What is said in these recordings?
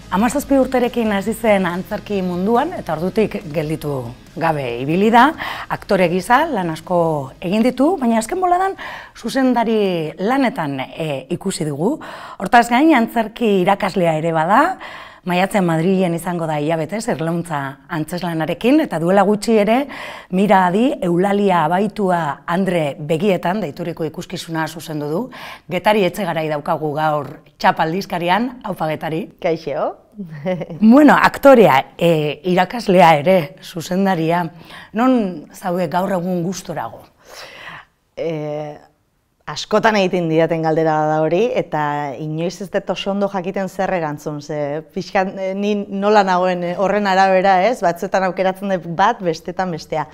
17 urterekin hasi zen antzerki munduan eta ordutik gelditu gabe ibili da, aktore gisa lan asko egin ditu, baina azken boladan zuzendari lanetan ikusi dugu. Hortaz gain antzerki irakaslea ere bada, maiatzen Madrilen izango da hilabetez Erlauntza Antzeslanarekin, eta duela gutxi ere Mira Adi Eulalia Abaitua Andre Begietan deituriko ikuskizuna zuzendu du. Getari Etxegarai daukagu gaur txapaldizkarian, aupa Getari. Kaixo. Bueno, aktorea, irakaslea ere, zuzendaria, non zaude gaur egun gustorago? Askotan egiten didaten galdera da hori, eta inoiz ez dut oso ondo jakiten zer erantzun, ze pixkat ni nola nagoen horren arabera, ez? Batzuetan aukeratzen dut bat, bestetan bestea.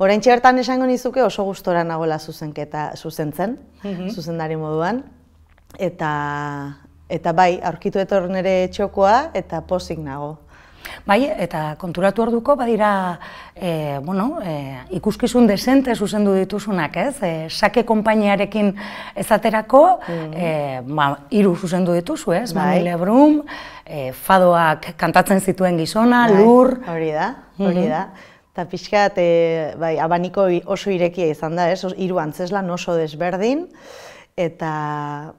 Oraintxe bertan esango nizuke oso gustora nagoela zuzentzen, zuzendari moduan, eta bai, aurkitu etor nire txokoa eta pozik nago. Bai, eta konturatu orduko badira ikuskizun desente zuzendu dituzunak, ez? Sake konpainiarekin ezaterako, 3 zuzendu dituzu, ez? Mami Lebrum, fadoak kantatzen zituen gizona, Lur... Hori da. Eta pixkat, abaniko oso irekia izan da, ez? 3 antzeslan oso desberdin, eta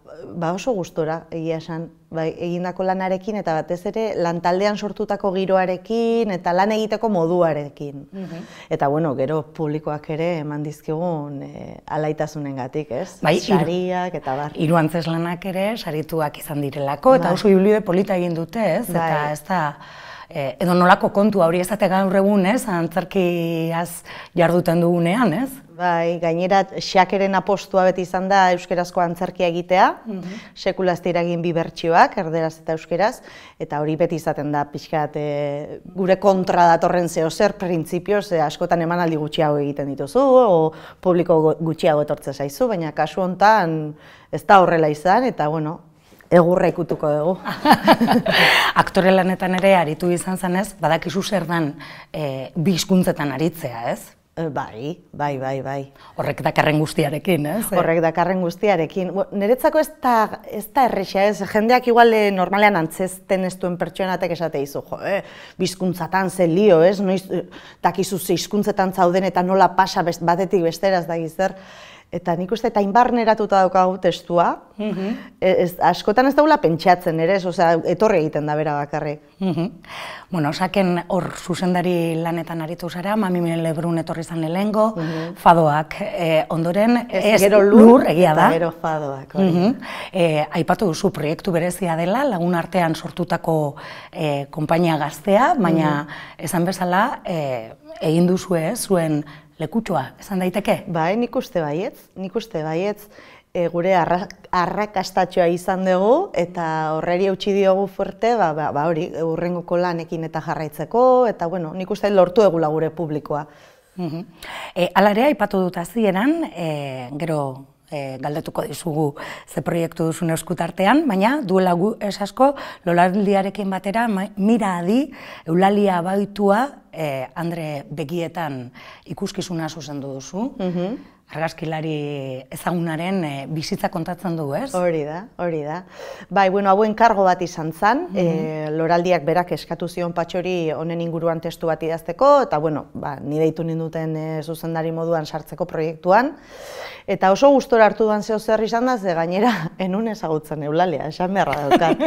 oso gustora egia esan, egindako lanarekin eta batez ere lantaldean sortutako giroarekin eta lan egiteko moduarekin. Eta bueno, gero publikoak ere eman dizkigun alaitasunengatik, ez? Sariak eta bar. 3 antzeslanak ere sarituak izan direlako eta oso ibilbide polita egin dute, ez? Eta ez da edo nolako kontu hori ezate gaur egun, ez? Antzerkiaz jarduten dugunean, ez? Bai, gainera Xakeren apostua beti izan da euskerazko antzerkia egitea, sekulaz egin 2 bertsioak, erderaz eta euskeraz, eta hori beti izaten da pixkat gure kontra datorren zeozer printzipioz, askotan emanaldi gutxiago egiten dituzu, o publiko gutxiago etortze zaizu, baina kasu hontan ez da horrela izan, eta bueno, egurra ikutuko dugu. Aktore lanetan ere aritu izan zenez, badakizu zer dan 2 hizkuntzetan aritzea, ez? Bai. Horrek dakarren guztiarekin, ez? Horrek dakarren guztiarekin. Niretzako ez da errexea, ez? Jendeak igual normalean antzesten ez duen pertsonatek esate izu, jo, 2 hizkuntzatan ze lio, ez? Noiz dakizu 6 hizkuntzetan zauden eta nola pasa batetik besteraz da zer. Eta nik uste eta inbarneratuta daukagu testua, askotan ez daula pentsatzen ere, etorri egiten da bera bakarrik. Bueno, Saken hor zuzendari lanetan aritu zara, Mami Lebrun etorri zan lehengo, fadoak ondoren, gero Lur egia da. Eta gero fadoak. Aipatu duzu proiektu berezia dela, lagun artean sortutako konpainia gaztea, baina esan bezala egin duzue zuen lekutxoa, esan daiteke? Bai, nik uste baietz, gure arrakastatxoa izan dugu, eta horreri eutxi diogu fuerte, hori, hurrengoko lanekin eta jarraitzeko, eta bueno, nik uste lortu egula gure publikoa. Hala ere, aipatu dut hasieran, gero galdetuko dizugu ze proiektu duzun eskutartean, baina duela ez asko, Lolaldiarekin batera, Mira Adi Eulalia Abaitua Andre Begietan ikuskizuna zuzendu duzu. Argazkilari ezagunaren bizitza kontatzen du, ez? Hori da. Bai, bueno, hauen kargo bat izan zen, Loraldiak berak eskatu zion Patxori honen inguruan testu bat idazteko, eta bueno, ni deitu ninduten zuzendari moduan sartzeko proiektuan, eta oso gustora hartu duan zeo zer izan da, ze gainera enun ezagutzen Eulalia, esan beharra daukat.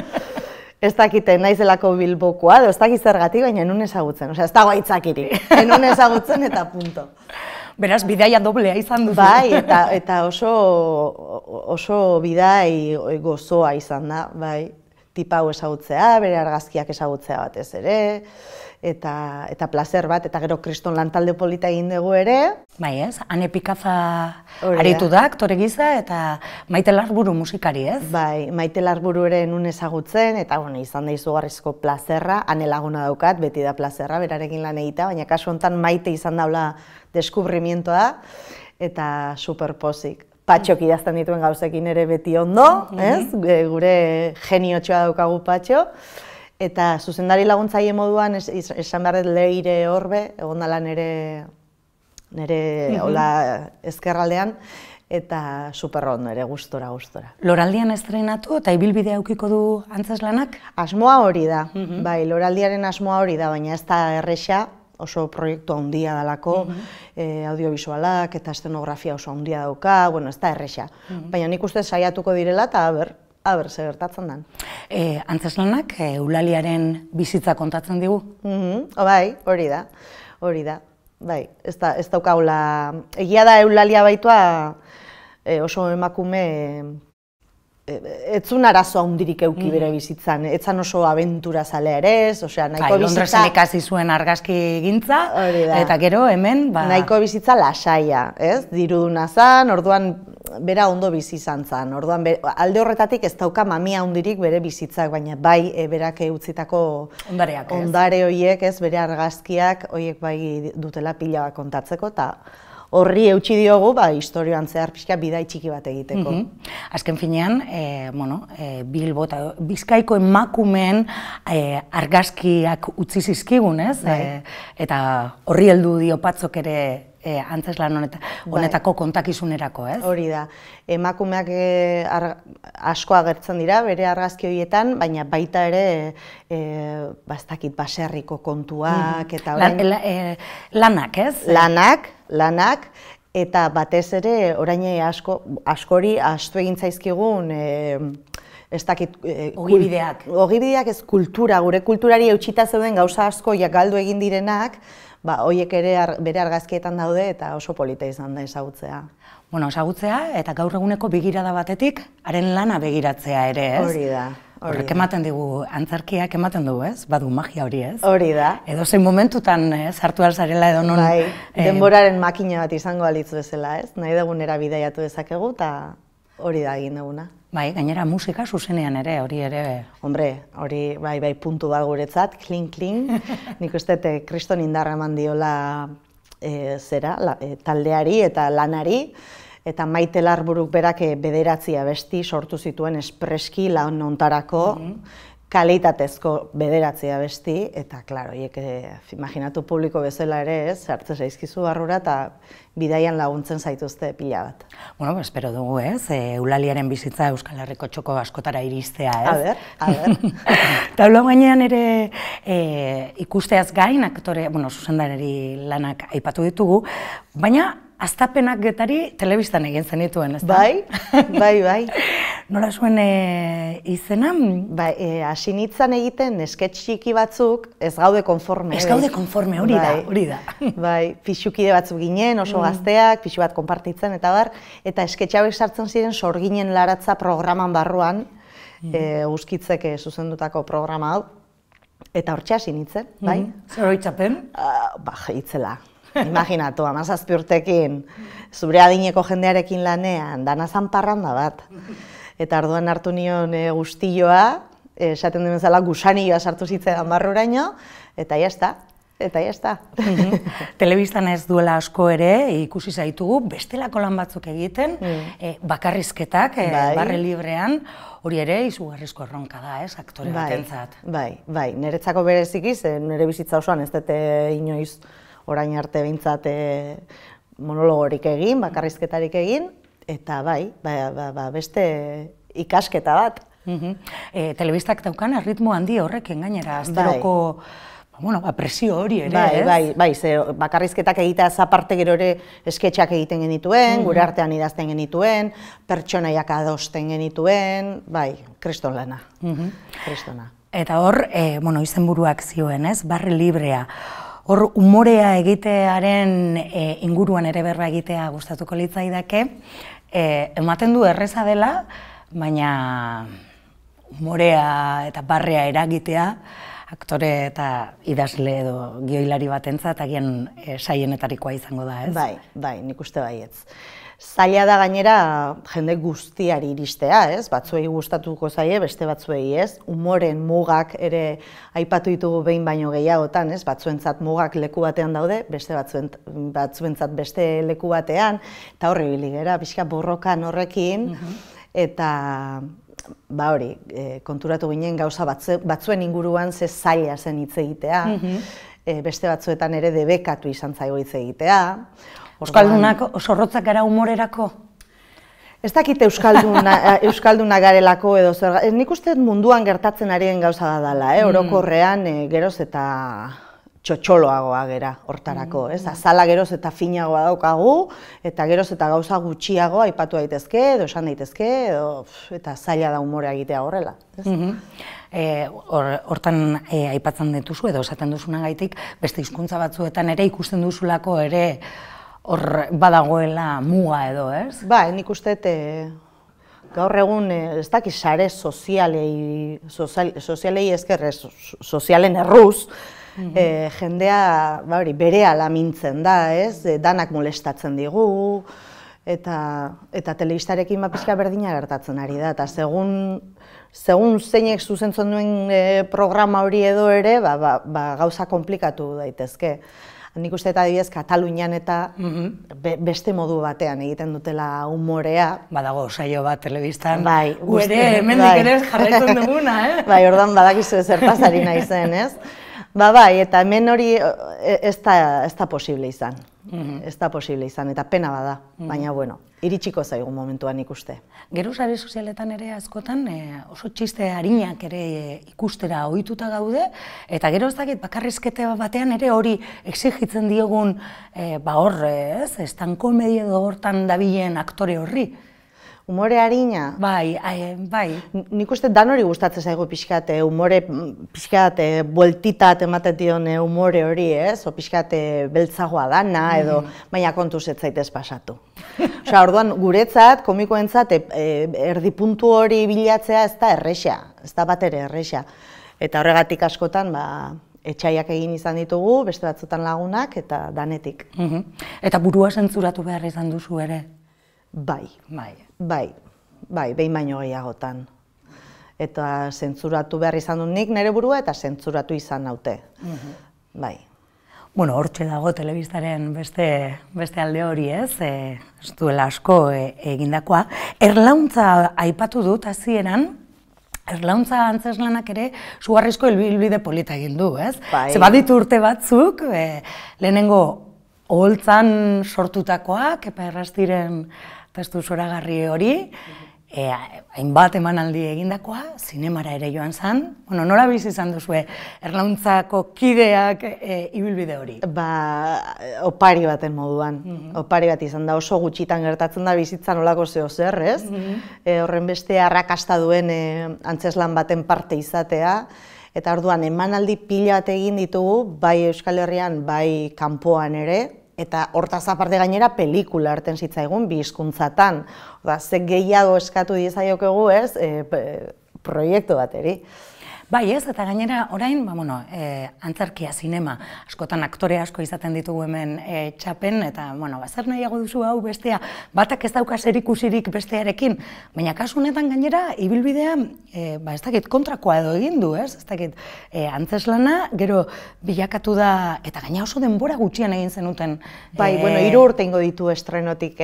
Ez dakite naizelako Bilbokoa, ez dakit zergatik, baina enun ezagutzen, ez dago aitzakirik, enun ezagutzen eta punto. Beraz, bidaia doblea izan duzu. Bai, eta oso bidai gozoa izan da, bai. Tipa hau ezagutzea, bere argazkiak ezagutzea batez ere, eta placer bat, eta gero kriston lantalde polita egin dugu ere. Bai ez, Ane Pikaza aritu da, aktore giza, eta Maite Larburu musikari, ez? Bai, Maite Larburu ere nun ezagutzen, eta izan da izugarrizko plazerra, Ane laguna daukat, beti da plazerra, berarekin lan egita, baina kasu honetan Maite izan daula deskubrimientoa, eta superpozik. Patxok idazten dituen gauzekin ere beti ondo, gure geniotxoa daukagu Patxo, eta zuzendari laguntzaile moduan esan behar dut Leire Orbe, egon dela nire ezkerraldean, eta superrondo ere, gustora. Loraldian estreinatu eta ibilbidea edukiko du Antzeslanak? Asmoa hori da, bai, Loraldiaren asmoa hori da, baina ez da erresa, oso proiektu handia dalako, audiovisualak eta estenografia oso handia dauka, bueno, ez da erresa. Baina nik uste saiatuko direla eta aber, ze gertatzen den. Antzeslanak Eulaliaren bizitza kontatzen digu? Bai, hori da. Bai, ez daukagula, egia da Eulalia baitua oso emakume, etzun arazo handirik euki bere bizitzan, etzan oso abentura zalea ere ez, osea, nahiko bizitza... Londresen ikasi zuen argazki gintza, eta gero hemen... Nahiko bizitza lasaia, ez? Diruduna zan, orduan bera ondo bizi izan zan, orduan alde horretatik ez dauka mamia handirik bere bizitzak, baina bai berak utzitako ondare horiek, ez, bere argazkiak, horiek bai dutela pila bat kontatzeko, eta horri eutxi diogu, historioan zehar pixka bidai txiki bat egiteko. Azken finean, Bilbo eta Bizkaiko emakumeen argazkiak utzi zizkigun, ez? Eta horri heldu dio Patzok ere Antzeslan honetako kontakizunerako, ez? Hori da. Emakumeak asko agertzen dira bere argazki horietan, baina baita ere ez baserriko kontuak eta lanak, ez? Lanak, eta batez ere orain askori ahaztu egin zaizkigun ogibideak. Ogibideak ez kultura, gure kulturari eutxita zeuden gauza asko galdu egin direnak, horiek ere bere argazkietan daude eta oso polita izan da ezagutzea. Bueno, ezagutzea eta gaur eguneko begirada batetik, haren lana begiratzea ere, ez? Hori da. Horrek ematen digu, antzerkiak ematen du, ez? Badu magia hori, ez? Hori da. Edo zein momentutan sartu alzarela edo non... Bai, denboraren makina bat izango alitzu bezala, ez? Nahi dugunera bidaiatu dezakegu eta hori da egin duguna. Bai, gainera musika zuzenean ere, hori ere... Hombre, hori bai puntu bat guretzat, kling. Nik uste kriston indarra eman diola taldeari eta lanari, eta Maite Larburuk berak bederatzi abesti sortu zituen espreski lan hontarako, kalitatezko bederatzi abesti, eta, klaro, imaginatu publiko bezala ere ez, hartze zaizkizu barrura eta bidaian laguntzen zaituzte pila bat. Bueno, espero dugu, ez? Eulaliaren bizitza Euskal Herriko txoko askotara iristea, ez? A ber. Tablo gainean ere ikusteaz gain, zuzendari lanak aipatu ditugu, baina Aztapenak Getari telebistan egin zenituen, ez da? Bai. Nola zuen izena? Bai, hasi nintzen egiten sketch txiki batzuk, ez gaude konforme. Ez gaude konforme, hori da. Bai, pixukide batzuk ginen, oso gazteak, pixu bat konpartitzen eta bar, eta sketch hauek sartzen ziren Sorginen Laratza programan barruan, Euskitzek zuzendutako programa hau, eta hortxe hasi nintzen, bai? Zer horitzapen? Itzela. Imaginatu, 17 urtekin, zure adineko jendearekin lanean, danazan parranda bat. Eta orduan hartu nion guztilloa, esaten den bezala gusanioa sartu zitzaidan barruraino, eta jazta. Telebistan ez duela asko ere, ikusi zaitugu, bestelako lan batzuk egiten, bakarrizketak, barre librean, hori ere izugarrizko erronka da, ez, aktore batentzat. Bai, niretzako berezikiz, nire bizitza osoan ez dute inoiz orain arte behintzat monologorik egin, bakarrizketarik egin, eta bai, beste ikasketa bat. Telebistak daukan erritmo handi horrekin gainera, azteroko presio hori ere, ez? Bai, bakarrizketak egitea aparte gero ere sketxak egiten genituen, gure artean idazten genituen, pertsonaiak adosten genituen, bai, kriston lana. Eta hor, izenburuak zioen, ez? Barre librea. Hor, umorea egitearen inguruan ere berba egitea gustatuko litzaidake, ematen du erreza dela, baina umorea eta barrea eragitea, aktore eta idazle edo gioilari batentzat agian saienetarikoa izango da, ez? Bai, nik uste baietz. Zaila da gainera jende guztiari iristea, ez? Batzuei gustatuko zaie, beste batzuei ez. Umoren mugak ere aipatu ditugu behin baino gehiagotan, ez? Batzuentzat mugak leku batean daude, beste batzuentzat beste leku batean, eta horri ibili gera, pixka borrokan horrekin, eta hori, konturatu ginen gauza batzuen inguruan ze zaila zen hitz egitea, beste batzuetan ere debekatu izan zaigu hitz egitea. Euskaldunak oso rotzak gara humorerako? Ez dakit euskalduna garelako edo zer, nik uste munduan gertatzen ari den gauza da dela, orokorrean geroz eta txotxoloagoa gera hortarako, ez? Azala geroz eta finagoa daukagu, eta geroz eta gauza gutxiago aipatu daitezke, edo esan daitezke, eta zaila da umorea egitea horrela. Hortan aipatzen dituzu, edo esaten duzunagaitik, beste hizkuntza batzuetan ere ikusten duzulako ere hor badagoela muga edo, ez? Ba, nik uste gaur egun, ez dakit sare sozialei esker, sozialen erruz, jendea berehala mintzen da, ez? Danak molestatzen digu, eta telebistarekin pixka berdina gertatzen ari da, eta segun zeinek zuzentzen duen programa hori edo ere, gauza komplikatu daitezke. Nik uste eta adibidez Katalunian eta beste modu batean egiten dutela umorea. Badago saio bat telebistan, gu ere hemendik ere jarraitzen duguna, eh? Bai, ordan badakizu zertaz ari naizen, ez? Bai, eta hemen hori ez da posible izan. Ez da posible izan, eta pena bada, baina bueno, iritsiko zaigu momentuan ikuste. Gero sare sozialetan ere askotan oso txiste arinak ere ikustera ohituta gaude, eta gero ez dakit bakarrizkete batean ere hori exigitzen diogun hor, ez, estankomedia edo hortan dabilen aktore horri. Umore arina? Bai. Nik uste dan hori gustatzen zaigu pixkat, umore pixkat bueltitat ematen dion umore hori, ez? O pixkat beltzagoa dana edo, baina kontuz ez zaitez pasatu. Osea, orduan guretzat, komikoentzat, erdipuntu hori bilatzea ez da erresa, ez da bat ere erresa. Eta horregatik askotan, etxaiak egin izan ditugu, beste batzutan lagunak, eta danetik. Eta burua zentzuratu behar izan duzu ere? Bai, behin baino gehiagotan. Eta zentzuratu behar izan dut nik nire burua eta zentzuratu izan naute. Bai. Bueno, hortxe dago telebistaren beste alde hori, ez? Ez duela asko egindakoa. Erlauntza aipatu dut hasieran, erlauntza antzeslanak ere sugarrizko ibilbide polita egin du, ez? Ze baditu urte batzuk, lehenengo oholtzan sortutakoak, Epa Errastiren testu zoragarri hori, hainbat emanaldi egindakoa, zinemara ere joan zen. Bueno, nola bizi izan duzue erlauntzako kideak ibilbide hori? Opari baten moduan. Opari bat izan da, oso gutxitan gertatzen da bizitzan olako zeo zer, ez? Horren beste arrakasta duen antzeslan baten parte izatea. Eta orduan emanaldi pila bat egin ditugu, bai Euskal Herrian, bai kanpoan ere, eta hortaz aparte gainera pelikula hartzen zitzaigun bi hizkuntzatan. Ze gehiago eskatu diezaiokegu, ez, proiektu bateri. Bai ez, eta gainera orain, antzerkia, zinema, askotan aktore asko izaten ditugu hemen txapen, eta, zer nahiago duzu hau bestea, batak ez dauka zerikusirik bestearekin, baina kasu honetan gainera, ibilbidea, ez dakit kontrakoa edo egin du, ez? Ez dakit, antzeslana, gero bilakatu da, eta gaina oso denbora gutxian egin zenuten. Bai, 3 urte ingo ditu estrenotik,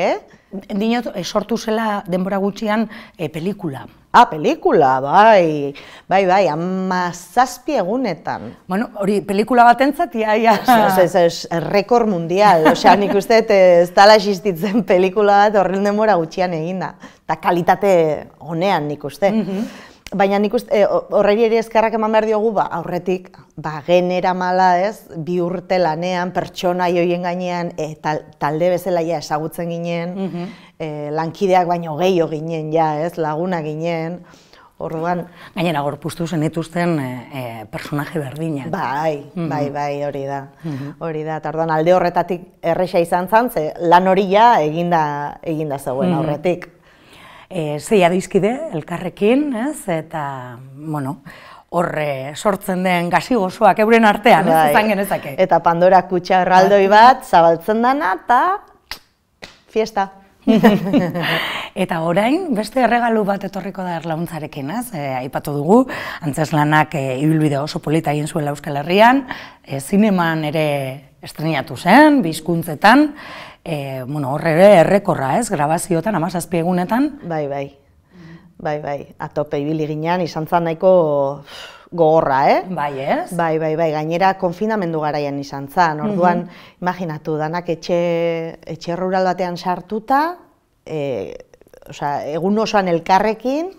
Dinot, sortu zela denbora gutxian pelikula. Pelikula, bai, 17 egunetan. Bueno, hori, pelikula batentzat, ia. Rekord mundial, osea, nik uste ez dala existitzen pelikula bat horren denbora gutxian eginda. Eta kalitate honean nik uste. Baina nik uste, horreri ere eskerrak eman behar diogu, aurretik, genera mala ez, 2 urte lanean, pertsona joien gainean, talde bezala ezagutzen ginen, lankideak baino gehiago ginen, laguna ginen, orduan... Gainera, gorpuztu zenituzten personaje berdinak. Bai, hori da. Eta orduan alde horretatik erresa izan zen, ze lan hori eginda zegoen aurretik. Zei adizkide, elkarrekin, eta, hor sortzen den gazi gozoak euren artean, ez izan genezake. Eta Pandora kutxa erraldoi bat, zabaltzen dana, eta fiesta. Eta orain, beste erregalu bat etorriko da erlauntzarekin, ez? Aipatu dugu, antzeslanak ibilbide oso polita egin zuela Euskal Herrian, zineman ere estrenatu zen, bi hizkuntzetan, horre ere errekorra, ez? Grabazioetan, 17 egunetan. Bai, atope ibili ginean, izan zan nahiko gogorra, Bai, ez? Bai, gainera konfinamendu garaian izan zan, orduan, imaginatu, danak etxe rural batean sartuta, egun osoan elkarrekin,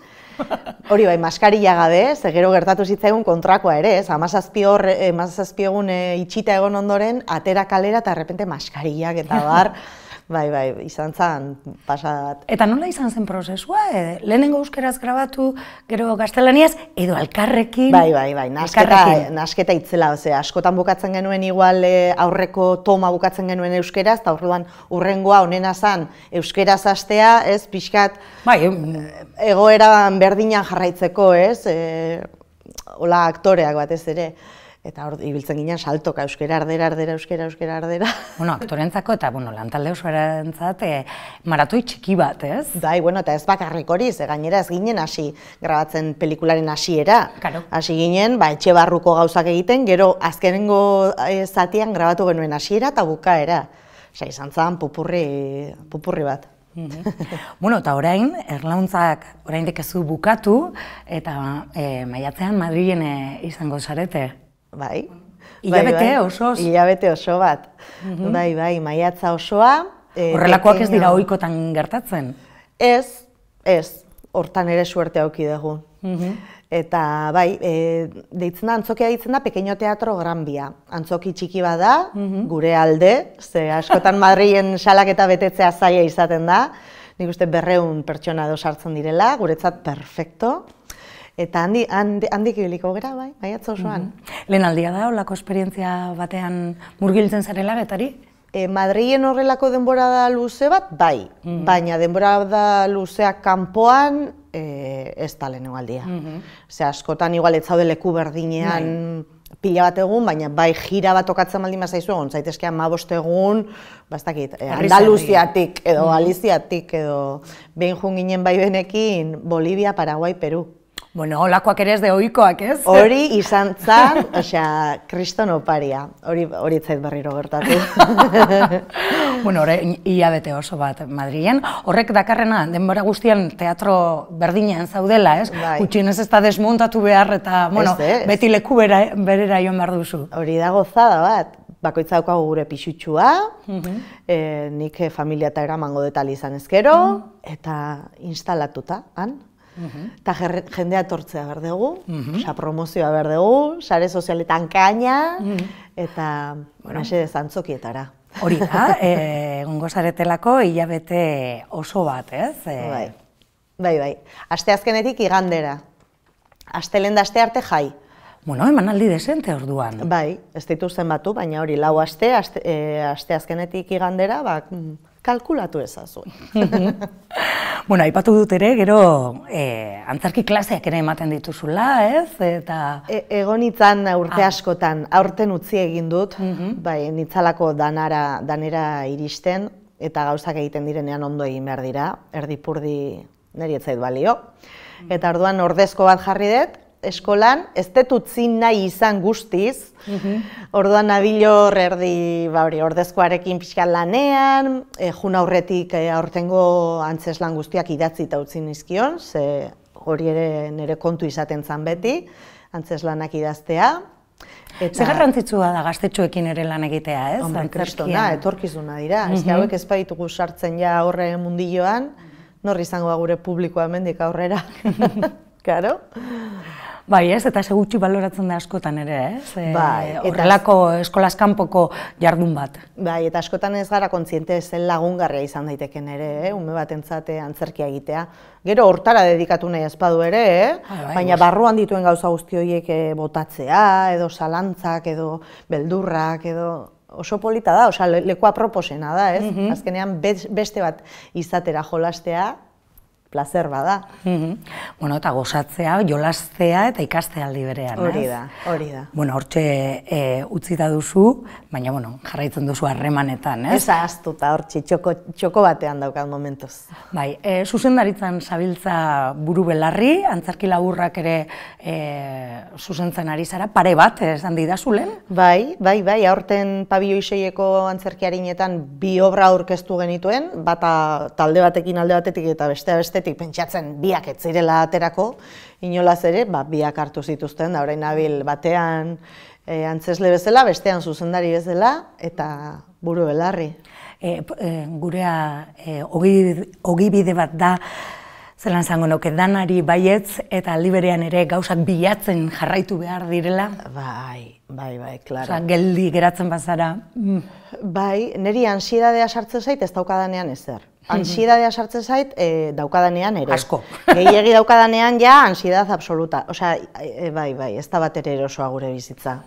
hori bai, maskarilla gabe, ze gero gertatu zitzaigun kontrakoa ere, 17 egun itxita egon ondoren, atera kalera eta errepente maskarillak eta bar, bai, izan zen pasada bat. Eta nola izan zen prozesua? Lehenengo euskeraz grabatu, gero gaztelaniaz, edo alkarrekin? Bai, nasketa itzela, askotan bukatzen genuen igual aurreko toma bukatzen genuen euskeraz, eta orduan urrengoa honena zen euskeraz hastea, ez, pixkat egoera berdinan jarraitzeko, ez, hola aktoreak batez ere. Eta hor, ibiltzen ginen saltoka, euskera ardera. Bueno, aktorentzako eta, lantalde osoarentzat maratoi txiki bat, ez? Bai, eta ez bakarrik hori, gainera ez ginen hasi grabatzen pelikularen hasiera. Hasi ginen, etxe barruko gauzak egiten, gero azkenengo zatian grabatu genuen hasiera eta bukaera. Izan zen pupurri bat. Eta orain, erlauntzak oraindik ez du bukatu, eta maiatzean Madrilen izango zarete. Bai. Hilabete osoz? Hilabete oso bat. Bai, maiatza osoa. Horrelakoak ez dira ohikotan gertatzen? Ez, hortan ere suerte auki dugu. Eta bai, antzokia deitzen da Pequeño Teatro Gran Via. Antzoki txiki bat da, gure alde, ze askotan Madrilen salak eta betetzea zaila izaten da. Nik uste 200 pertsona edo sartzen direla, guretzat perfecto. Eta handik ibiliko gara, bai, maiatza osoan. Lehen aldia da, holako esperientzia batean murgiltzen zarela betari? Madrilen horrelako denbora da luze bat, bai. Baina denbora da luzeak kanpoan ez da lehenengo aldia. Askotan igual ez zaude leku berdinean pila bat egun, baina bai gira bat okatzen baldin bazaizu egon, zaitezkean 15 egun, Andaluziatik edo Galiziatik edo behin joan ginen bai benekin Bolivia, Paraguai, Peru. Holakoak ere ez de ohikoak, ez? Hori izan zen, kriston oparia, hori zait berriro gertatu. Hilabete oso bat Madrilen. Horrek dakarrena, denbora guztian teatro berdinean zaudela, ez? Gutxienez ez da desmontatu behar eta, beti leku berera joan behar duzu. Hori da gozada bat. Bakoitza daukagu gure pixutxua, nik familia eta eramango detal izan ezkero, eta instalatuta, han. Eta jendea etortzea behar dugu, promozioa behar dugu, sare sozialetan kaina, eta mesedez antzokietara. Hori da, egongo zaretelako hilabete oso bat, ez? Bai. Asteazkenetik igandera. Astelehen da aste arte jai. Emanaldi desente orduan. Bai, ez dituzten batu, baina hori 4 aste, asteazkenetik igandera, kalkulatu ezazu. Aipatu dut ere, gero antzerki klaseak ere ematen dituzula, ez? Egon itzan urte askotan, aurten utzi egin dut, nitzalako danera iristen, eta gauzak egiten direnean ondo egin behar dira, erdipurdi niri ez zait balio. Eta orduan ordezko bat jarri dut, eskolan, ez dut utzi nahi izan guztiz, orduan nabilor ordezkoarekin pixka lanean, jun aurretik aurtengo antzeslan guztiak idatzi eta utzi nizkion, ze hori ere nire kontu izaten zan beti, antzeslanak idaztea. Ze garrantzitsua da gaztetxoekin ere lan egitea, ez? Hombre, kristona, etorkizuna dira. Ez hauek ez baitugu sartzen ja horre mundilloan, nor izango da gure publikoa hemendik aurrera. Karo? Bai, ez, eta segutxi baloratzen da askotan ere, ez? Horrelako eskolaz kanpoko jardun bat. Bai, eta askotan ez gara kontziente zen lagungarria izan daiteken ere, ume batentzat antzerkia egitea. Gero hortara dedikatu nahi ezpadu ere, baina barruan dituen gauza guzti horiek botatzea, edo zalantzak, edo beldurrak, edo oso polita da, leku aproposena da, ez? Azkenean beste bat izatera jolastea, placer bada. Eta gozatzea, jolastea eta ikastea aldi berean, ez? Hori da. Hortxe utzita duzu, baina jarraitzen duzu harremanetan, ez? Ez ahaztuta hortxe, txoko batean daukat momentuz. Bai, zuzendaritzan zabiltza buru belarri, antzerki laburrak ere zuzentzen ari zara, pare bat, esan didazulen? Bai, aurten Pabio Iseieko antzerkiarinetan 2 obra aurkeztu genituen, bata talde batekin alde batetik eta bestea pentsatzen biak ez zirela aterako, inolaz ere, biak hartu zituzten, da orain nabil batean antzesle bezala, bestean zuzendari bezala, eta buru belarri. gurea ogibide bat da, zelan zango nuke, danari baietz eta aldi berean ere gauzak bilatzen jarraitu behar direla. Bai, klaro. Osa, geldi geratzen bazara. Bai, niri ansiedadea sartzen zait ez daukadanean ezer. Ansiedadea sartzen zait daukadanean ere. Asko. Gehiegi daukadanean ja ansiedad absoluta. Osea, bai, ez da bat ere erosoa gure bizitza.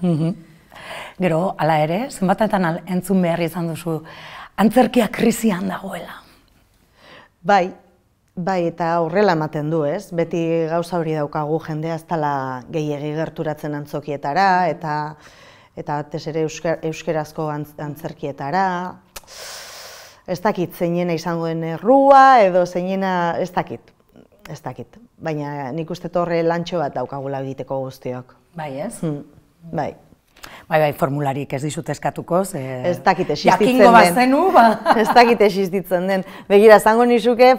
Gero, hala ere, zenbatetan entzun behar izan duzu, antzerkia krisian dagoela. Bai, eta horrela ematen du, ez? Beti gauza hori daukagu jendea ez dela gehiegi gerturatzen antzokietara, eta batez ere euskerazko antzerkietara. Ez dakit zeinena izango den errua, edo zeinena ez dakit. Baina nik uste horre lantxo bat daukagula egiteko guztiok. Bai, ez? Bai. Bai, formularik ez dizut eskatuko, ez dakit existitzen jakingo bazenu, Ez dakit existitzen den. Begira, zango nizuke,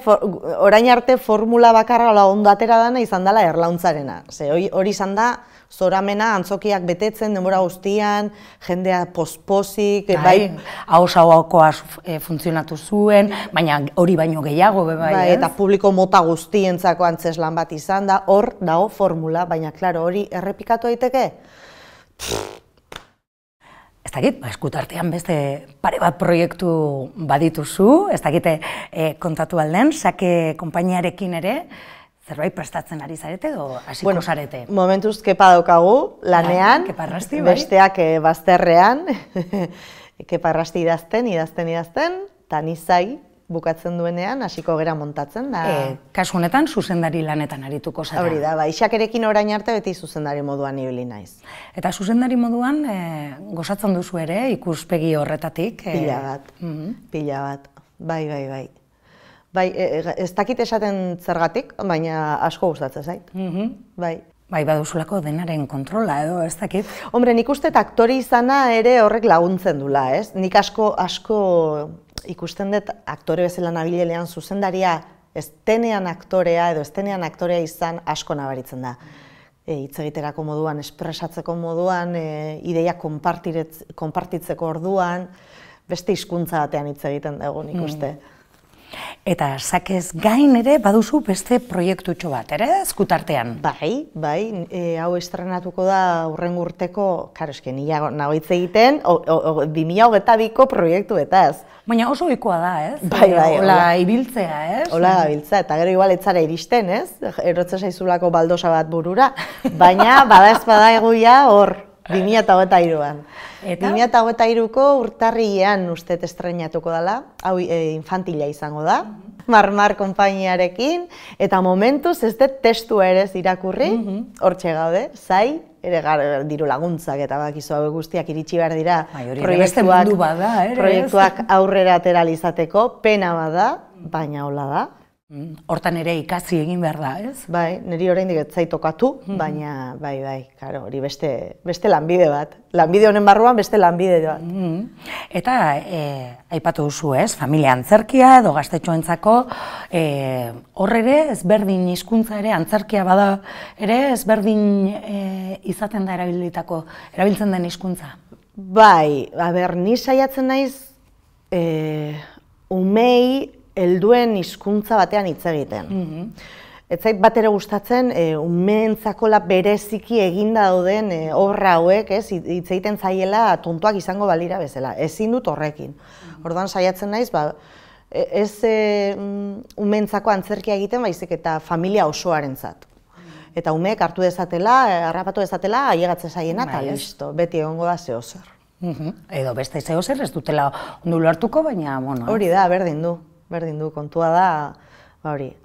orain arte formula bakarra ondo atera dana izan dela erlauntzarena. Hori izan da, zoramena, antzokiak betetzen, denbora guztian, jendea pospozik, bai. Ahos-ahokoa funtzionatu zuen, baina hori baino gehiago, bai, ez? Eta publiko mota guztientzako antzeslan bat izan da, hor dago formula, baina, klaro, hori errepikatu daiteke? Ez dakit, eskutartean beste pare bat proiektu badituzu, ez dakite kontatu alden, Sake konpainiarekin ere, zerbait prestatzen ari zarete edo hasiko zarete? Momentuz kepa daukagu, lanean, besteak bazterrean, kepa arrasti idazten, eta nizai bukatzen duenean, hasiko gera montatzen da. Kasu honetan, zuzendari lanetan arituko zara. Hori da, Isakerekin orain arte beti zuzendari moduan ibili naiz. Eta zuzendari moduan, gozatzen duzu ere, ikuspegi horretatik? Pila bat. Bai. Bai, ez dakit esaten zergatik, baina asko gustatzen zait. Bai. Bai, baduzulako denaren kontrola edo, ez dakit? Hombre, nik uste aktori izana ere horrek laguntzen dula, ez? Nik asko ikusten dut aktore bezala nabilelean zuzendaria estenean aktorea edo estenean aktorea izan asko nabaritzen da. Hitz egiterako moduan, espresatzeko moduan, ideia konpartitzeko orduan, beste hizkuntza batean hitz egiten dugu nik uste. Eta Sakez gain ere baduzu beste proiektutxo bat, ere, eskutartean? Bai, hau estrenatuko da hurrengo urteko, karo, eske nila nago hitz egiten, 2022ko proiektuetaz. Baina oso ohikoa da, ez? Bai. Hola ibiltzea, ez? Hola ibiltzea, eta gero igual etzara iristen, ez? Erotze zaizulako baldosa bat burura, baina bada ez bada eguia hor. 2023an. 2023ko urtarrilean uste estrenatuko dela, hau infantila izango da, Marmar konpainiarekin, eta momentuz ez dut testua ere irakurri, hortxe gaude, zai, ere diru laguntzak eta bakizu hau guztiak iritsi behar dira proiektuak aurrera atera izateko, pena bada, baina hola da. Hortan ere ikasi egin behar da, ez? Bai, niri oraindik ez zait tokatu, baina bai, karo, hori beste lanbide bat. Lanbide honen barruan beste lanbide bat. Eta aipatu duzu, ez? Familia antzerkia edo gaztetxoentzako hor ere ezberdin hizkuntza ere antzerkia bada ere ezberdin izaten da erabiltzen den hizkuntza. Bai, ni saiatzen naiz umei helduen hizkuntza batean hitz egiten. Ez zait bat ere gustatzen umeentzako bereziki eginda dauden obra hauek, ez, hitz egiten zaiela tontuak izango balira bezala. Ezin dut horrekin. Orduan saiatzen naiz, ez umeentzako antzerkia egiten, baizik eta familia osoarentzat. Eta umeek hartu dezatela, harrapatu dezatela, ailegatzen zaiena, eta listo, beti egongo da zeozer. Edo beste zeozer ez dutela ondo ulertuko, baina, bueno. Hori da, berdin du, kontua da,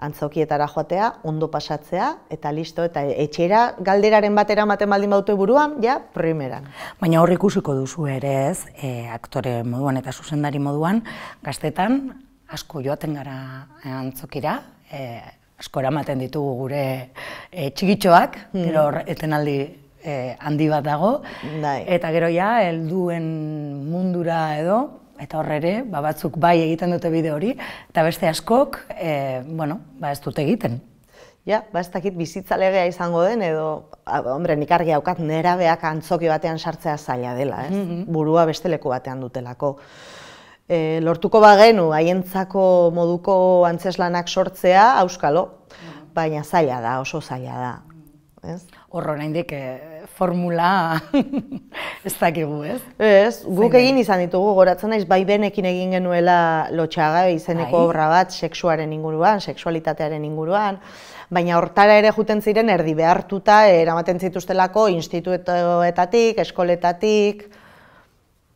antzokietara joatea, ondo pasatzea, eta listo, eta etxera galderaren batera ematen baldin badute buruan, ja, primeran. Baina hor ikusiko duzu ere ez, aktore moduan eta zuzendari moduan, gaztetan asko joaten gara antzokira, asko eramaten ditugu gure txikitxoak, gero etenaldi handi bat dago, eta gero ja, helduen mundura edo, eta hor ere, batzuk bai egiten dute bide hori, eta beste askok, ez dute egiten. Ja, ez dakit bizitza legea izango den, edo, nik argi daukat nerabeak antzoki batean sartzea zaila dela, ez? Burua beste leku batean dutelako. lortuko bagenu haientzako moduko antzeslanak sortzea, auskalo, baina zaila da, oso zaila da. Horro oraindik formula ez dakigu, ez? Ez, guk egin izan ditugu, goratzen naiz, bai benekin egin genuela Lotxaga izeneko obra bat sexuaren inguruan, sexualitatearen inguruan, baina hortara ere juten ziren erdi behartuta eramaten zituztelako institutoetatik, eskoletatik,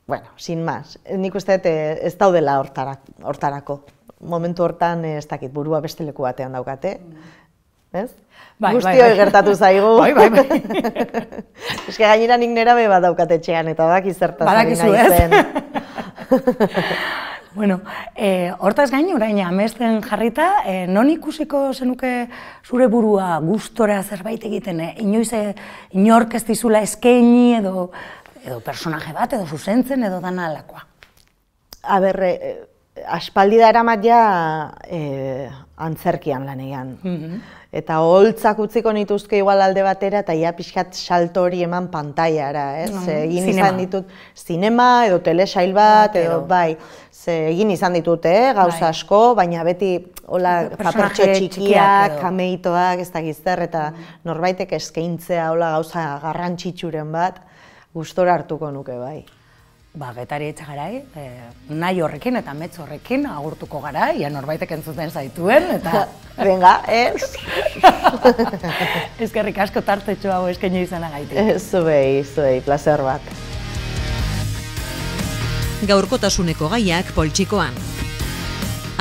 bueno, sin más. Nik uste ez daudela hortarako. Momentu hortan ez dakit, burua beste leku batean daukate, ez? Guztioi gertatu zaigu. Bai. Eske gainera nik nerabe bat daukat etxean eta badaki zertaz ari naizen. Bueno, hortaz gain, orain amesten jarrita, non ikusiko zenuke zure burua gustora zerbait egiten, inoiz inork ez dizula eskaini edo personaje bat, edo zuzentzen, edo dana alakoa? A ber, aspaldi da eramat ja antzerkian lanean. Eta holtzak utziko nituzke igual alde batera, eta ia pixkat salto hori eman pantailara, ez? Egin izan ditut zinema, edo telesail bat, edo bai. Egin izan ditut, gauza asko, baina beti hola papertxo txikiak, kameitoak, ez dakiz zer, eta norbaitek eskaintzea hola gauza garrantzitsuren bat, gustora hartuko nuke, bai. Ba, Getari Etxagarai, nahi horrekin eta metz horrekin agurtuko gara, ia norbaitek entzuten zaituen, eta... Venga, ez? Eskerrik asko tartetxo hau eskaini izanagaitik. Zuei, placer bat. Gaurkotasuneko gaiak poltsikoan.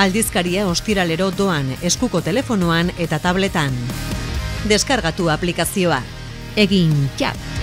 Aldizkaria ostiralero doan eskuko telefonoan eta tabletan. Deskargatu aplikazioa. Egin txak!